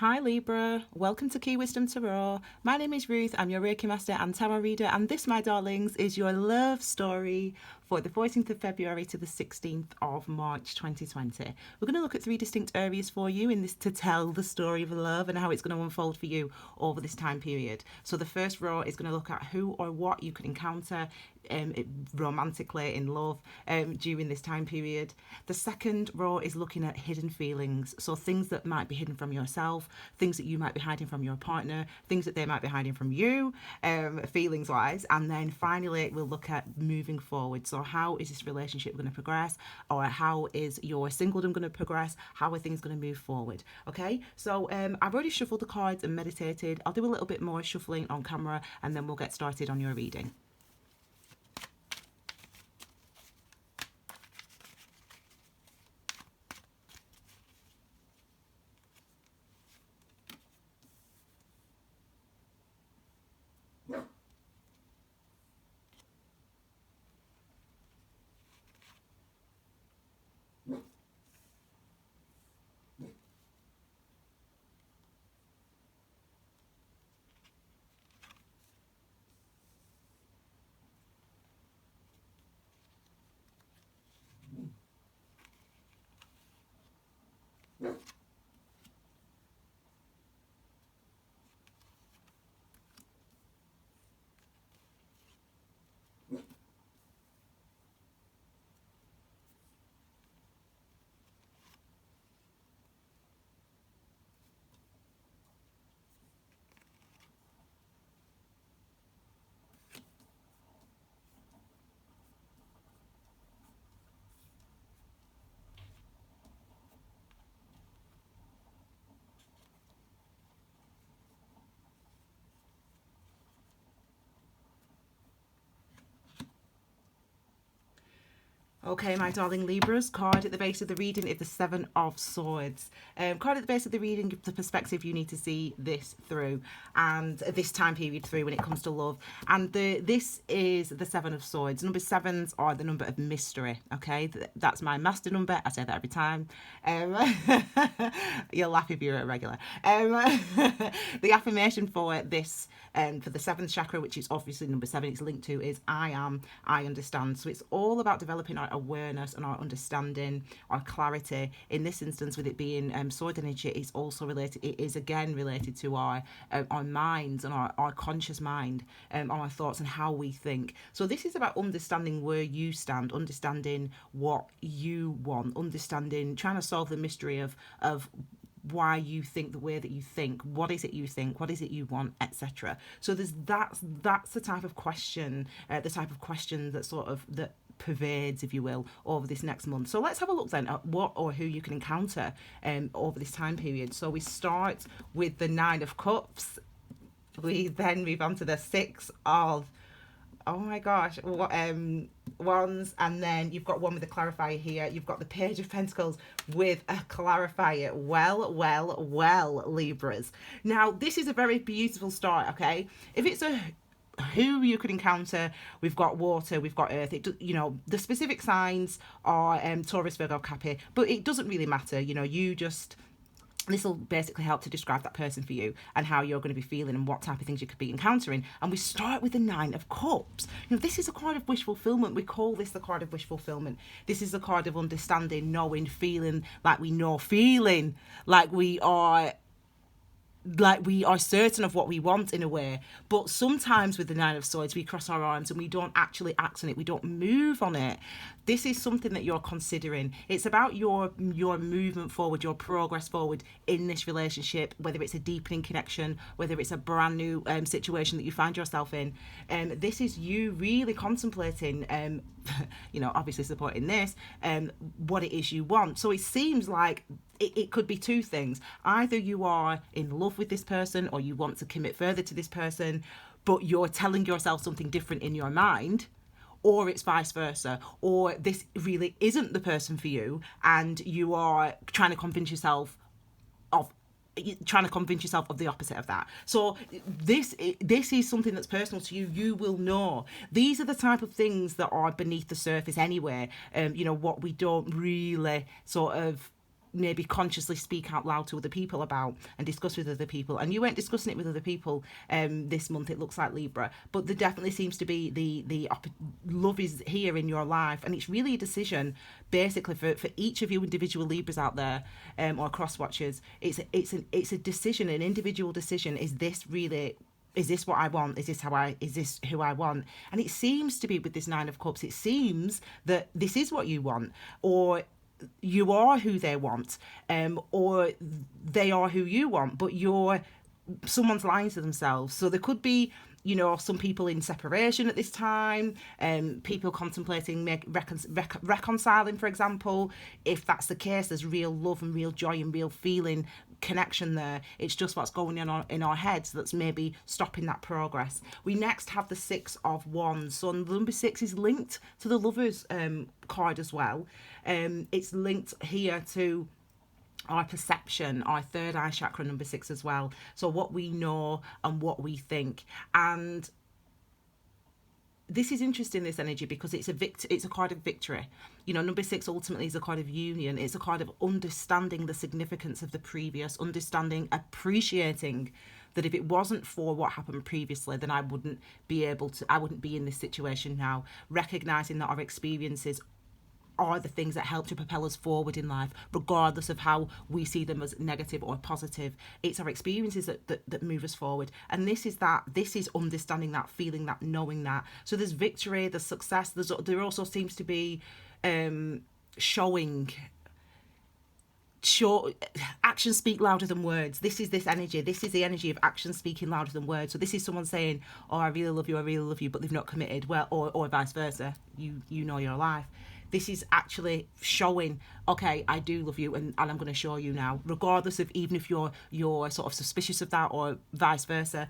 Hi Libra, welcome to Key Wisdom Tarot. My name is Ruth, I'm your Reiki Master and Tarot Reader, and this, my darlings, is your love story for the 14th of February to the 16th of March 2020. We're going to look at three distinct areas for you in this to tell the story of love and how it's going to unfold for you over this time period. So the first row is going to look at who or what you could encounter romantically in love during this time period. The second row is looking at hidden feelings, so things that might be hidden from yourself, things that you might be hiding from your partner, things that they might be hiding from you, feelings wise. And then finally we'll look at moving forward, so how is this relationship going to progress, or how is your singledom going to progress, how are things going to move forward. Okay, so I've already shuffled the cards and meditated. I'll do a little bit more shuffling on camera and then we'll get started on your reading. Okay, my darling Libras, card at the base of the reading is the Seven of Swords. Card at the base of the reading, the perspective you need to see this through and this time period through when it comes to love. And this is the Seven of Swords. Number sevens are the number of mystery, okay? That's my master number. I say that every time. You'll laugh if you're a regular. The affirmation for this, for the seventh chakra, which is obviously number 7, it's linked to, is I am, I understand. So it's all about developing our awareness and our understanding, our clarity. In this instance, with it being sword energy, it's also related, it is again related to our minds and our conscious mind, our thoughts and how we think. So this is about understanding where you stand, understanding what you want, understanding, trying to solve the mystery of why you think the way that you think, what is it you think, what is it you want, etc. So that's the type of question, that sort of that pervades, if you will, over this next month. So let's have a look then at what or who you can encounter over this time period. So we start with the Nine of Cups. We then move on to the Six of, oh my gosh, wands, and then you've got one with a clarifier here. You've got the Page of Pentacles with a clarifier. Well, Libras. Now, this is a very beautiful start, okay? If it's a who you could encounter, we've got water, we've got earth. The specific signs are Taurus, Virgo, Capricorn, but it doesn't really matter. This will basically help to describe that person for you and how you're going to be feeling and what type of things you could be encountering. And we start with the Nine of Cups. This is a card of wish fulfillment. We call this the card of wish fulfillment. This is the card of understanding, knowing, feeling like we know, feeling like we are certain of what we want in a way. But sometimes with the Nine of Swords, we cross our arms and we don't actually act on it. We don't move on it. This is something that you're considering. It's about your movement forward, your progress forward in this relationship, whether it's a deepening connection, whether it's a brand new situation that you find yourself in. This is you really contemplating, obviously supporting this, what it is you want. So it seems like it could be two things. Either you are in love with this person or you want to commit further to this person, but you're telling yourself something different in your mind, or it's vice versa, or this really isn't the person for you and you are trying to convince yourself of the opposite of that. So this is something that's personal to you. You will know. These are the type of things that are beneath the surface anyway. What we don't really sort of maybe consciously speak out loud to other people about and discuss with other people. And you weren't discussing it with other people this month, it looks like, Libra, but there definitely seems to be the love is here in your life, and it's really a decision basically for each of you individual Libras out there, or cross watchers. It's a decision, an individual decision. Is this what I want? Is this who I want? And it seems to be, with this Nine of Cups, it seems that this is what you want, or you are who they want, or they are who you want, but someone's lying to themselves. So there could be, some people in separation at this time, people contemplating reconciling, for example. If that's the case, there's real love and real joy and real feeling connection there. It's just what's going on in our heads that's maybe stopping that progress. We next have the Six of Wands. So number 6 is linked to the Lovers card as well. It's linked here to our perception, our third eye chakra, number 6 as well. So what we know and what we think. And this is interesting, this energy, because it's a card of victory. Number 6 ultimately is a card of union. It's a card of understanding the significance of the previous, appreciating that if it wasn't for what happened previously, then I wouldn't be in this situation now. Recognizing that our experiences are the things that help to propel us forward in life, regardless of how we see them as negative or positive. It's our experiences that move us forward. And this is understanding that, feeling that, knowing that. So there's victory, there's success, there also seems to be actions speak louder than words. This is the energy of action speaking louder than words. So this is someone saying, oh, I really love you, but they've not committed. Well, or vice versa. You know your life. This is actually showing, okay, I do love you, and I'm going to show you now, regardless of, even if you're sort of suspicious of that, or vice versa.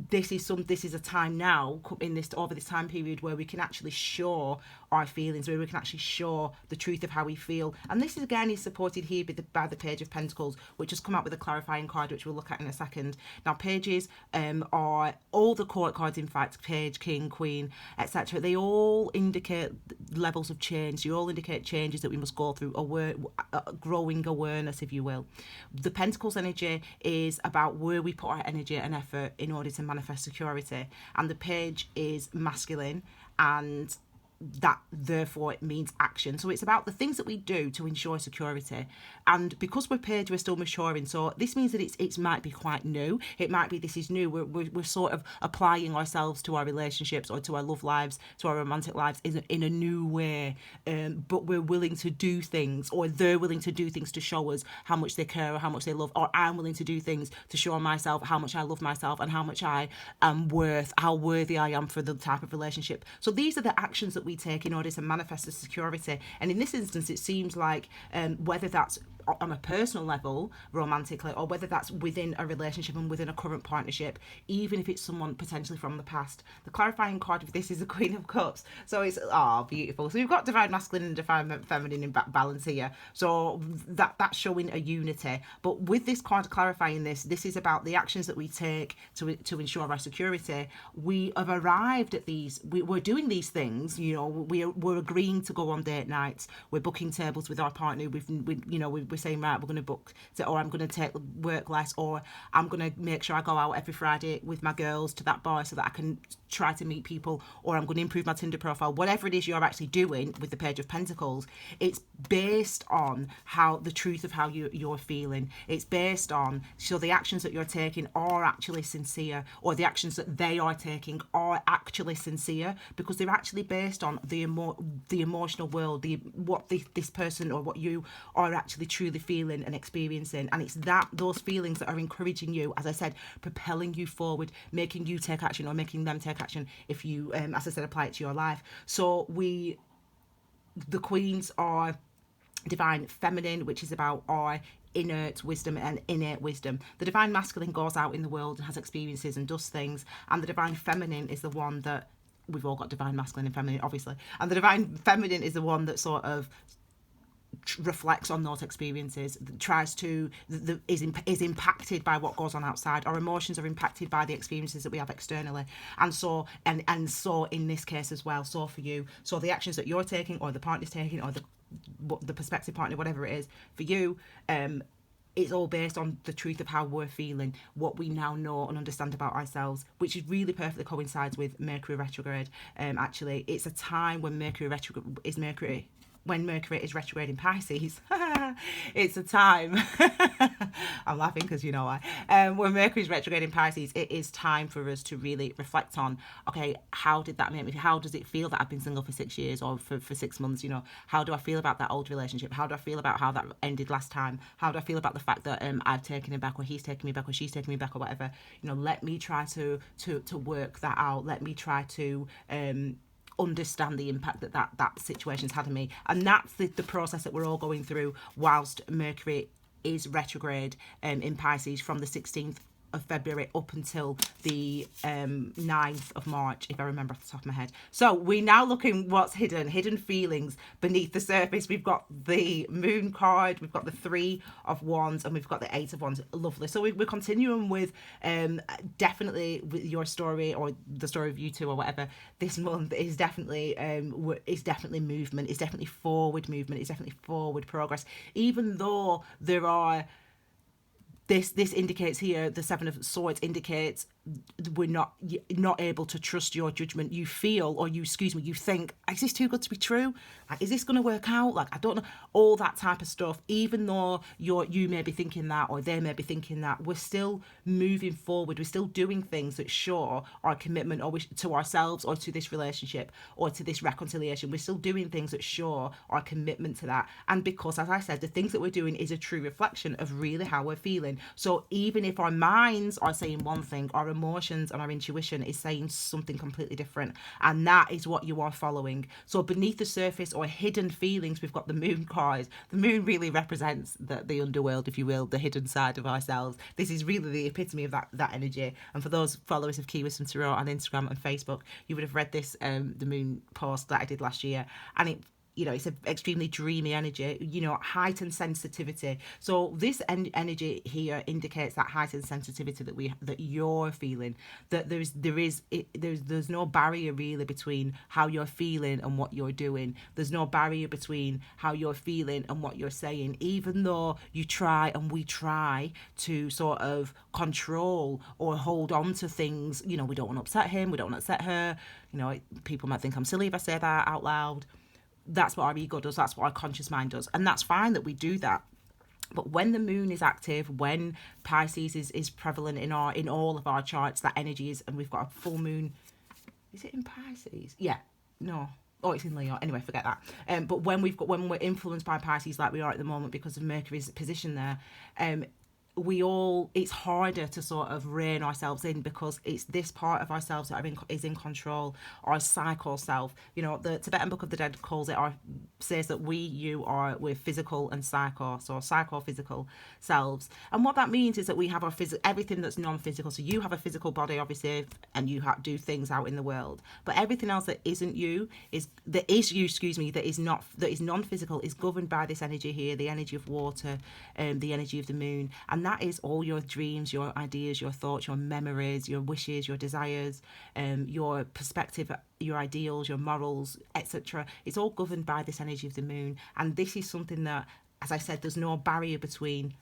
This is a time now over this time period where we can actually show our feelings, where we can actually show the truth of how we feel. And this again is supported here by the Page of Pentacles, which has come out with a clarifying card, which we'll look at in a second. Now, pages are all the court cards, in fact, Page, King, Queen, etc. They all indicate levels of change. They all indicate changes that we must go through, growing awareness, if you will. The Pentacles energy is about where we put our energy and effort in order to manifest security, and the Page is masculine, and that therefore it means action. So it's about the things that we do to ensure security. And because we're Page, we're still maturing, so this means that it might be quite new. It might be this is new. We're sort of applying ourselves to our relationships, or to our love lives, to our romantic lives in a new way, but we're willing to do things, or they're willing to do things to show us how much they care or how much they love, or I'm willing to do things to show myself how much I love myself and how much I am how worthy I am for the type of relationship. So these are the actions that we take in order to manifest the security. And in this instance, it seems like whether that's on a personal level, romantically, or whether that's within a relationship and within a current partnership, even if it's someone potentially from the past. The clarifying card of this is the Queen of Cups. So it's beautiful. So we've got divine masculine and divine feminine in balance here. So that's showing a unity. But with this card clarifying this is about the actions that we take to ensure our security. We have arrived at these. We're doing these things. We're agreeing to go on date nights. We're booking tables with our partner. We're saying, right, we're going to book, or I'm going to take work less, or I'm going to make sure I go out every Friday with my girls to that bar so that I can try to meet people, or I'm going to improve my Tinder profile. Whatever it is you're actually doing with the Page of Pentacles, it's based on the truth of how you're feeling. It's based on, so the actions that you're taking are actually sincere, or the actions that they are taking are actually sincere, because they're actually based on the emotional world, what this person or what you are actually truly feeling and experiencing. And it's those feelings that are encouraging you, as I said, propelling you forward, making you take action, or making them take action if you, as I said, apply it to your life. So the Queens are divine feminine, which is about our innate wisdom and innate wisdom. The divine masculine goes out in the world and has experiences and does things, and the divine feminine is the one that, we've all got divine masculine and feminine, obviously, and the divine feminine is the one that sort of reflects on those experiences, tries to is impacted by what goes on outside. Our emotions are impacted by the experiences that we have externally, and so in this case as well. So for you, so the actions that you're taking, or the partner's taking, or the prospective partner, whatever it is for you, it's all based on the truth of how we're feeling, what we now know and understand about ourselves, which is really perfectly coincides with Mercury retrograde. Actually, it's a time when when Mercury is retrograde in Pisces. It's a time I'm laughing because you know why. When Mercury is retrograde in Pisces, it is time for us to really reflect on, okay, how did that make me? How does it feel that I've been single for 6 years or for 6 months? You know, how do I feel about that old relationship? How do I feel about how that ended last time? How do I feel about the fact that I've taken him back, or he's taken me back, or she's taken me back, or whatever? You know, let me try to work that out. Let me try to understand the impact that situation's had on me. And that's the process that we're all going through whilst Mercury is retrograde in Pisces from the 16th of February up until the 9th of March, if I remember off the top of my head. So we're now looking what's hidden feelings beneath the surface. We've got the Moon card, we've got the 3 of Wands, and we've got the 8 of Wands. Lovely. So we're continuing with definitely with your story, or the story of you two, or whatever. This month is definitely movement. It's definitely forward movement. It's definitely forward progress. Even though there are this indicates here, the 7 of Swords indicates we're not able to trust your judgment. You feel, or you think, is this too good to be true? Like, is this going to work out? Like, I don't know, all that type of stuff. Even though you may be thinking that, or they may be thinking that, we're still moving forward. We're still doing things that show our commitment, or to ourselves, or to this relationship, or to this reconciliation. We're still doing things that show our commitment to that. And because, as I said, the things that we're doing is a true reflection of really how we're feeling. So even if our minds are saying one thing, our emotions and our intuition is saying something completely different, and that is what you are following. So beneath the surface, or hidden feelings, we've got the Moon card. The Moon really represents the underworld, if you will, the hidden side of ourselves. This is really the epitome of that energy. And for those followers of Key Wisdom Tarot on Instagram and Facebook, you would have read this the Moon post that I did last year, and it's an extremely dreamy energy, heightened sensitivity. So this energy here indicates that heightened sensitivity that you're feeling, that there's no barrier really between how you're feeling and what you're doing. There's no barrier between how you're feeling and what you're saying, even though we try to sort of control or hold on to things. We don't want to upset him, we don't want to upset her. People might think I'm silly if I say that out loud. That's what our ego does, that's what our conscious mind does, and that's fine that we do that. But when the Moon is active, when Pisces is prevalent in all of our charts, that energy is, and we've got a full moon. Is it in Pisces? Yeah. No. Oh, it's in Leo. Anyway, forget that. But when we're influenced by Pisces like we are at the moment because of Mercury's position there, it's harder to sort of rein ourselves in, because it's this part of ourselves that is in control, our psycho self. The Tibetan Book of the Dead says that we're physical and psycho, so psycho-physical selves. And what that means is that we have everything that's non-physical. So you have a physical body, obviously, and you do things out in the world. But everything else that isn't you, that is non-physical, is governed by this energy here, the energy of water, the energy of the Moon. And that is all your dreams, your ideas, your thoughts, your memories, your wishes, your desires, your perspective, your ideals, your morals, etc. It's all governed by this energy of the Moon. And this is something that, as I said, there's no barrier between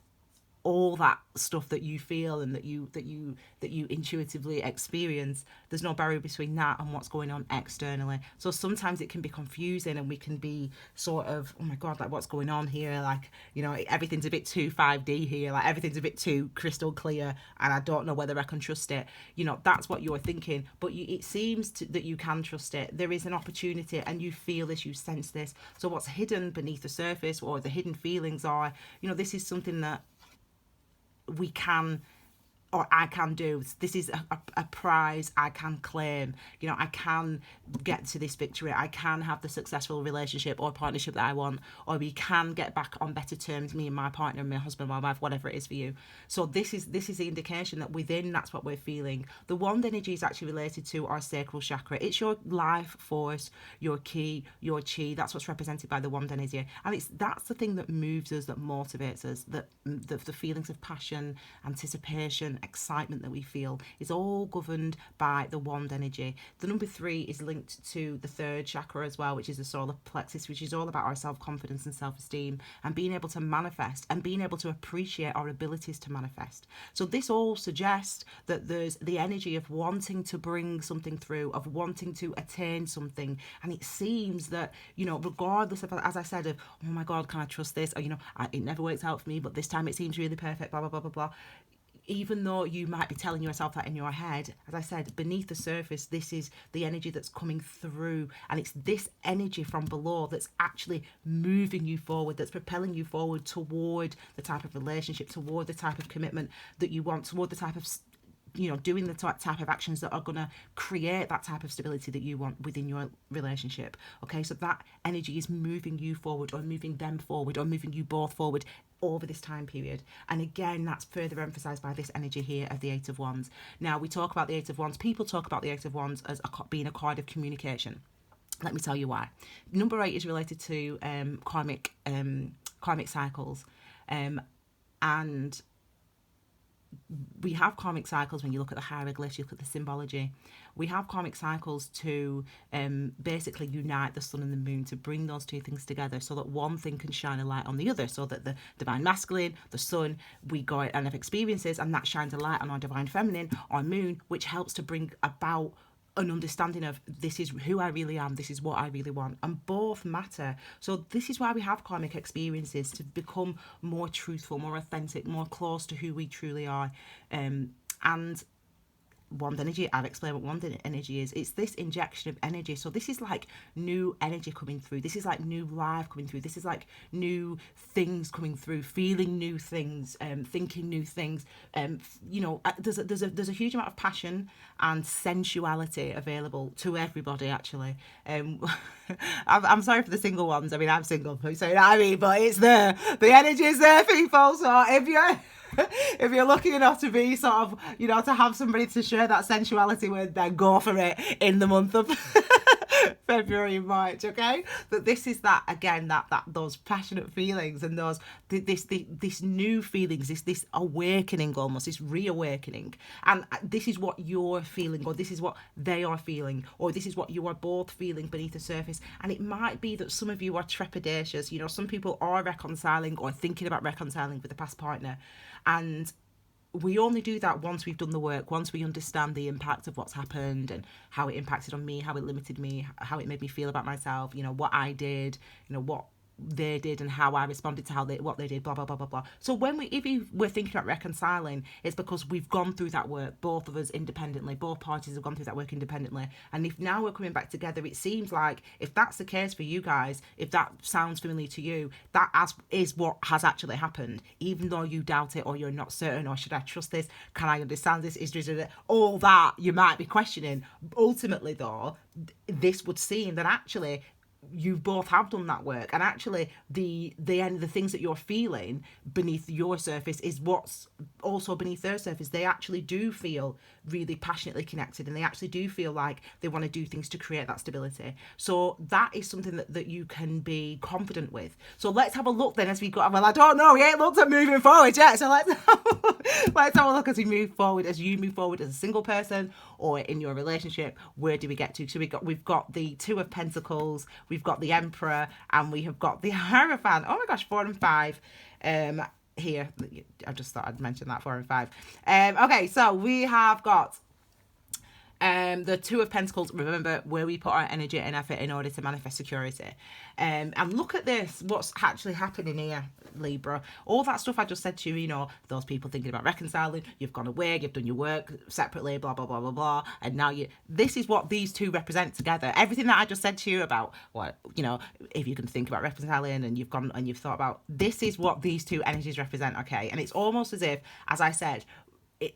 all that stuff that you feel and that you intuitively experience. There's no barrier between that and what's going on externally. So sometimes it can be confusing, and we can be sort of, oh my god, like, what's going on here? Like, everything's a bit too 5D here, like everything's a bit too crystal clear, and I don't know whether I can trust it. That's what you're thinking, but it seems that you can trust it. There is an opportunity, and you feel this, you sense this. So what's hidden beneath the surface, or the hidden feelings are, this is something that we can, or I can do. This is a prize I can claim. I can get to this victory. I can have the successful relationship or partnership that I want, or we can get back on better terms, me and my partner, my husband, my wife, whatever it is for you. So this is the indication that within, that's what we're feeling. The wand energy is actually related to our sacral chakra. It's your life force, your ki, your chi. That's what's represented by the wand energy, and that's the thing that moves us, that motivates us, that the feelings of passion, anticipation, excitement that we feel is all governed by the wand energy. The number 3 is linked to the 3rd chakra as well, which is the solar plexus, which is all about our self-confidence and self-esteem and being able to manifest and being able to appreciate our abilities to manifest. So this all suggests that there's the energy of wanting to bring something through, of wanting to attain something. And it seems that, you know, regardless of, as I said, of, oh my God, can I trust this? Or, you know, it never works out for me, but this time it seems really perfect, blah, blah, blah, blah, blah. Even though you might be telling yourself that in your head, as I said, beneath the surface, this is the energy that's coming through. And it's this energy from below that's actually moving you forward, that's propelling you forward toward the type of relationship, toward the type of commitment that you want, toward the type of, you know, doing the type of actions that are going to create that type of stability that you want within your relationship. Okay, so that energy is moving you forward, or moving them forward, or moving you both forward over this time period. And again, that's further emphasized by this energy here of the 8 of Wands. Now, we talk about the 8 of Wands, people talk about the 8 of Wands as being a card of communication. Let me tell you why. Number 8 is related to karmic cycles, and we have karmic cycles. When you look at the hieroglyphs, you look at the symbology, we have karmic cycles to basically unite the sun and the moon, to bring those two things together so that one thing can shine a light on the other, so that the divine masculine, the sun, we go and have experiences, and that shines a light on our divine feminine, our moon, which helps to bring about an understanding of, this is who I really am, this is what I really want, and both matter. So this is why we have karmic experiences, to become more truthful, more authentic, more close to who we truly are. And wand energy, I've explained what wand energy is. It's this injection of energy. So this is like new energy coming through. This is like new life coming through. This is like new things coming through, feeling new things, thinking new things. You know, there's a huge amount of passion and sensuality available to everybody, actually. I'm sorry for the single ones. I mean, I'm single, so you know what I mean, but it's there. The energy is there, people. So if you're lucky enough to be sort of, you know, to have somebody to share that sensuality with, then go for it in the month of February and March, okay? But this is that, again, that those passionate feelings and those this new feelings, this awakening, almost this reawakening. And this is what you're feeling, or this is what they are feeling, or this is what you are both feeling beneath the surface. And it might be that some of you are trepidatious. You know, some people are reconciling or thinking about reconciling with a past partner, and we only do that once we've done the work, once we understand the impact of what's happened and how it impacted on me, how it limited me, how it made me feel about myself, you know, what I did, you know, what they did and how I responded to what they did, blah, blah, blah, blah, blah. So if we're thinking about reconciling, it's because we've gone through that work, both of us independently, both parties have gone through that work independently. And if now we're coming back together, it seems like, if that's the case for you guys, if that sounds familiar to you, that is what has actually happened, even though you doubt it, or you're not certain, or should I trust this? Can I understand this? Is all that you might be questioning? Ultimately, though, this would seem that actually you both have done that work, and actually the things that you're feeling beneath your surface is what's also beneath their surface. They actually do feel really passionately connected, and they actually do feel like they want to do things to create that stability. So that is something that you can be confident with. So let's have a look then, as we go. Well, I don't know, we ain't looked at moving forward yet, so let's have a look as we move forward, as you move forward as a single person or in your relationship. Where do we get to? So we've got the 2 of Pentacles, we've got the Emperor, and we have got the Hierophant. Oh my gosh, 4 and 5 here. I just thought I'd mention that, 4 and 5. Okay, so we have got the 2 of Pentacles. Remember, where we put our energy and effort in order to manifest security. And look at this, what's actually happening here, Libra. All that stuff I just said to you, you know, those people thinking about reconciling, you've gone away, you've done your work separately, blah, blah, blah, blah, blah. And now this is what these two represent together. Everything that I just said to you about what, you know, if you can think about reconciling and you've gone and you've thought about, this is what these two energies represent, okay? And it's almost as if, as I said,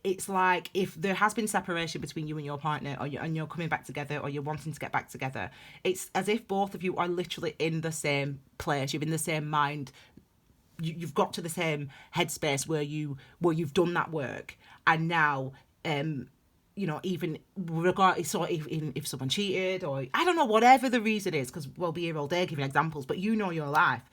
it's like if there has been separation between you and your partner, and you're coming back together, or you're wanting to get back together, it's as if both of you are literally in the same place. You're in the same mind. You've got to the same headspace where you've done that work, and now you know, even regardless, so if someone cheated, or I don't know, whatever the reason is, because we'll be here all day giving examples, but you know your life.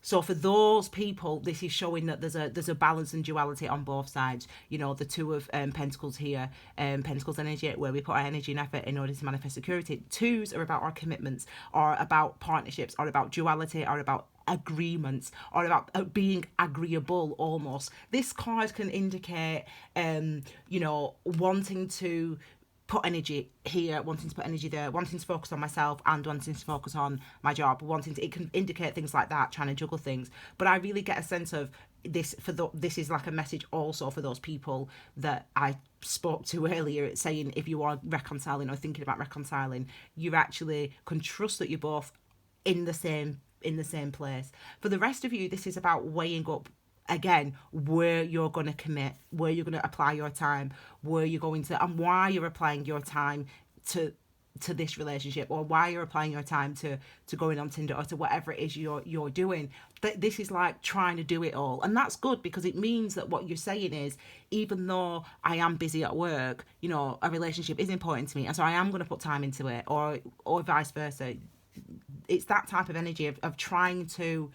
So for those people, this is showing that there's a balance and duality on both sides. You know, the two of Pentacles here, Pentacles energy, where we put our energy and effort in order to manifest security. Twos are about our commitments, are about partnerships, are about duality, are about agreements, or about being agreeable almost. This card can indicate, you know, wanting to put energy here, wanting to put energy there, wanting to focus on myself and wanting to focus on my job, it can indicate things like that, trying to juggle things. But I really get a sense of this this is like a message also for those people that I spoke to earlier, saying if you are reconciling or thinking about reconciling, you actually can trust that you're both in the same place. For the rest of you, this is about weighing up again where you're going to commit, where you're going to apply your time, where you're going to, and why you're applying your time to this relationship, or why you're applying your time to going on Tinder, or to whatever it is you're doing. This is like trying to do it all, and that's good, because it means that what you're saying is, even though I am busy at work, you know, a relationship is important to me, and so I am going to put time into it, or vice versa. It's that type of energy of trying to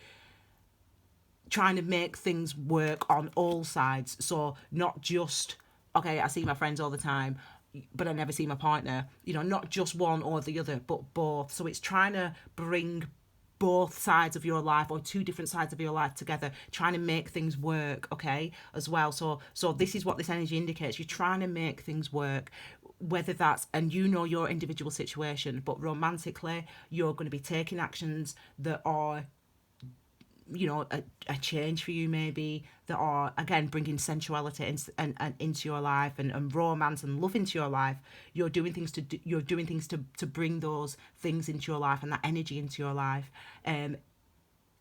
make things work on all sides. So not just, okay, I see my friends all the time, but I never see my partner, you know, not just one or the other, but both. So it's trying to bring both sides of your life, or two different sides of your life together, trying to make things work, okay, as well. So this is what this energy indicates. You're trying to make things work, whether that's, and you know your individual situation, but romantically, you're going to be taking actions that are, you know, a change for you, maybe, that are again bringing sensuality and into your life, and romance and love into your life. You're doing things to bring those things into your life and that energy into your life,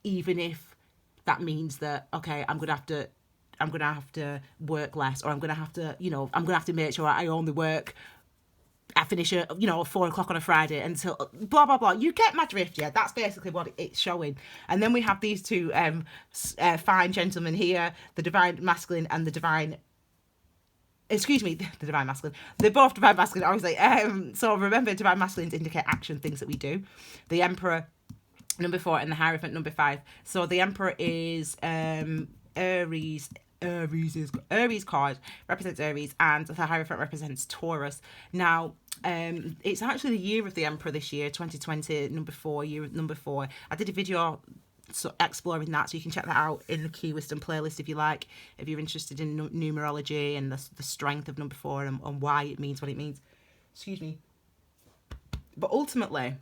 even if that means that, okay, I'm gonna have to work less, or I'm gonna have to make sure I only work, I finish at, 4:00 on a Friday until blah, blah, blah. You get my drift, yeah? That's basically what it's showing. And then we have these two fine gentlemen here, the divine masculine and the divine masculine. They're both divine masculine, obviously. So remember, divine masculines indicate action, things that we do. The Emperor, number 4, and the Hierophant, number 5. So the Emperor is Aries card represents Aries, and the Hierophant represents Taurus. Now, it's actually the year of the Emperor this year, 2020, number 4. I did a video exploring that, so you can check that out in the Key Wisdom playlist if you like, if you're interested in numerology and the strength of number 4 and why it means what it means. Excuse me. But ultimately,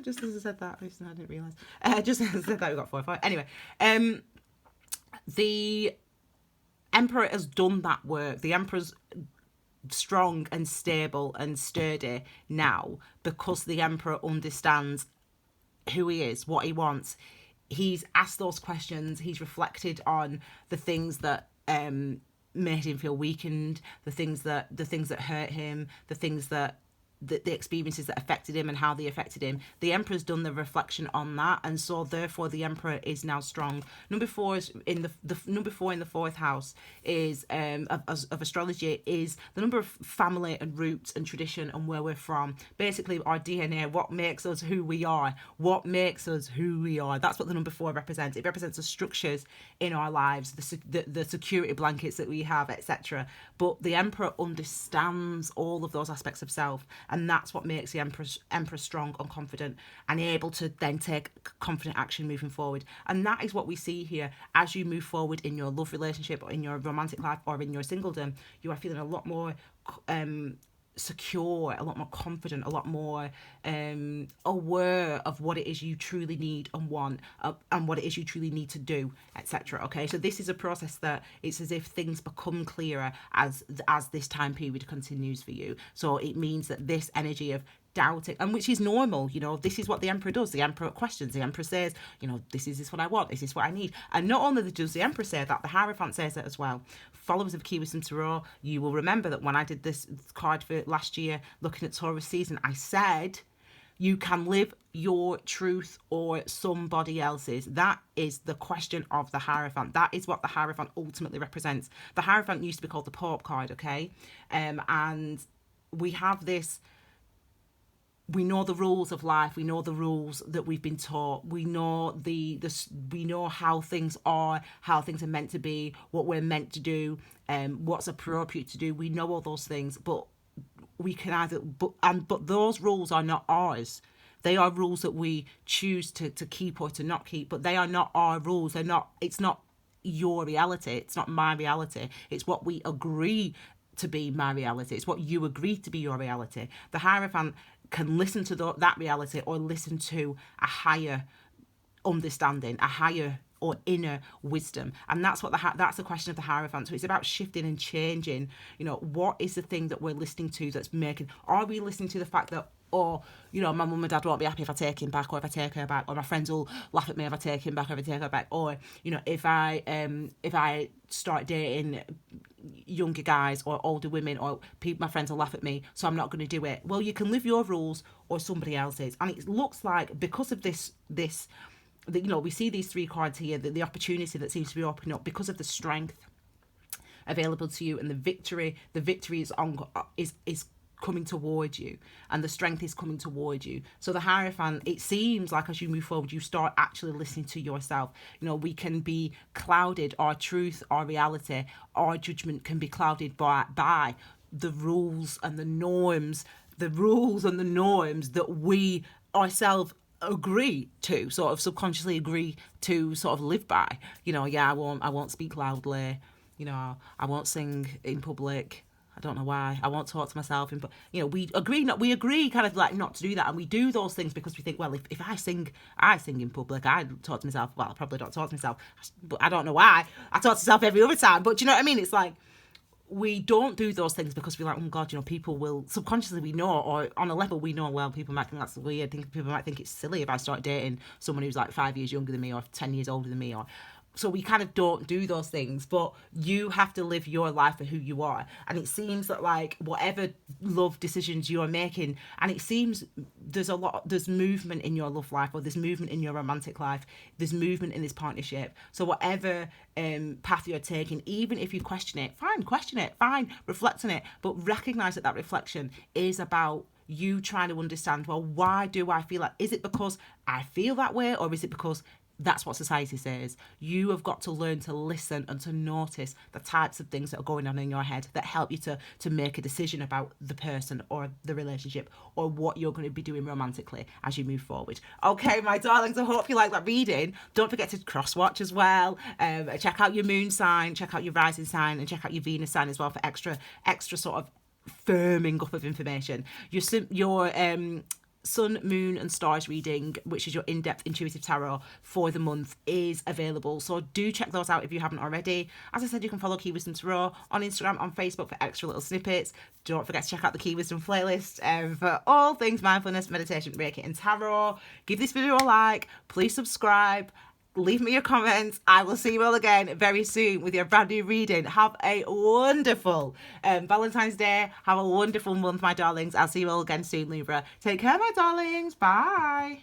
just as I said that, I didn't realise. Just as I said that, we got 4 or 5. Anyway, the Emperor has done that work. The Emperor's strong and stable and sturdy now, because the Emperor understands who he is, what he wants. He's asked those questions. He's reflected on the things that made him feel weakened, the things that hurt him, the experiences that affected him and how they affected him. The Emperor's done the reflection on that, and so therefore the Emperor is now strong. Number 4 is in the number 4 in the 4th house is of astrology, is the number of family and roots and tradition and where we're from. Basically, our DNA, what makes us who we are. That's what the number 4 represents. It represents the structures in our lives, the security blankets that we have, etc. But the Emperor understands all of those aspects of self. And that's what makes the Emperor strong and confident, and able to then take confident action moving forward. And that is what we see here. As you move forward in your love relationship, or in your romantic life, or in your singledom, you are feeling a lot more secure, a lot more confident, a lot more aware of what it is you truly need and want, and what it is you truly need to do, etc. Okay, so this is a process that it's as if things become clearer as this time period continues for you. So it means that this energy of doubting, and which is normal, this is what the Emperor does. The Emperor questions. The Emperor says, this is what I want, is this what I need? And not only does the Emperor say that, the Hierophant says it as well. Followers of Key Wisdom Tarot, you will remember that when I did this card for last year, looking at Taurus season, I said you can live your truth or somebody else's. That is the question of the Hierophant. That is what the Hierophant ultimately represents. The Hierophant used to be called the Pope card, okay? And we have this we know the rules of life. We know the rules that we've been taught. We know we know how things are meant to be, what we're meant to do, what's appropriate to do. We know all those things, but we can but those rules are not ours. They are rules that we choose to keep or to not keep, but they are not our rules. It's not your reality. It's not my reality. It's what we agree to be my reality. It's what you agree to be your reality. The Hierophant can listen to that reality or listen to a higher understanding, a higher or inner wisdom. And that's the question of the Hierophant. So it's about shifting and changing. What is the thing that we're listening to that's making, are we listening to the fact that, or, my mum and dad won't be happy if I take him back, or if I take her back, or my friends will laugh at me if I take him back, or if I take her back, or, if I start dating younger guys or older women, or my friends will laugh at me, so I'm not going to do it. Well, you can live your rules or somebody else's. And it looks like, because of this we see these 3 cards here, the opportunity that seems to be opening up because of the strength available to you, and the victory is coming towards you, and the strength is coming towards you. So the Hierophant, it seems like as you move forward, you start actually listening to yourself. We can be clouded, our truth, our reality, our judgment can be clouded by the rules and the norms that we ourselves agree to, sort of subconsciously agree to sort of live by. I won't speak loudly, I won't sing in public. I don't know why. I won't talk to myself. We agree kind of like not to do that. And we do those things because we think, well, if I sing in public, I talk to myself. Well, I probably don't talk to myself, but I don't know why. I talk to myself every other time. But do you know what I mean? It's like, we don't do those things because we're like, oh God, people will, subconsciously we know, or on a level we know, well, people might think that's weird. People might think it's silly if I start dating someone who's like 5 years younger than me or 10 years older than me, so we kind of don't do those things. But you have to live your life for who you are. And it seems that, like, whatever love decisions you are making, and it seems there's movement in your love life, or there's movement in your romantic life, there's movement in this partnership. So whatever path you're taking, even if you question it, fine, reflect on it, but recognize that reflection is about you trying to understand, well, why do I feel like, is it because I feel that way, or is it because that's what society says? You have got to learn to listen and to notice the types of things that are going on in your head that help you to make a decision about the person or the relationship or what you're going to be doing romantically as you move forward. Okay, my darlings, I hope you like that reading. Don't forget to cross-watch as well. Check out your moon sign, check out your rising sign, and check out your Venus sign as well for extra sort of firming up of information. Your Sun, Moon and Stars reading, which is your in-depth intuitive tarot for the month, is available, so do check those out if you haven't already. As I said, you can follow Key Wisdom Tarot on Instagram, on Facebook for extra little snippets. Don't forget to check out the Key Wisdom playlist for all things mindfulness, meditation, Reiki and tarot. Give this video a like, please subscribe, leave me your comments. I will see you all again very soon with your brand new reading. Have a wonderful Valentine's Day. Have a wonderful month, my darlings. I'll see you all again soon, Libra. Take care, my darlings. Bye.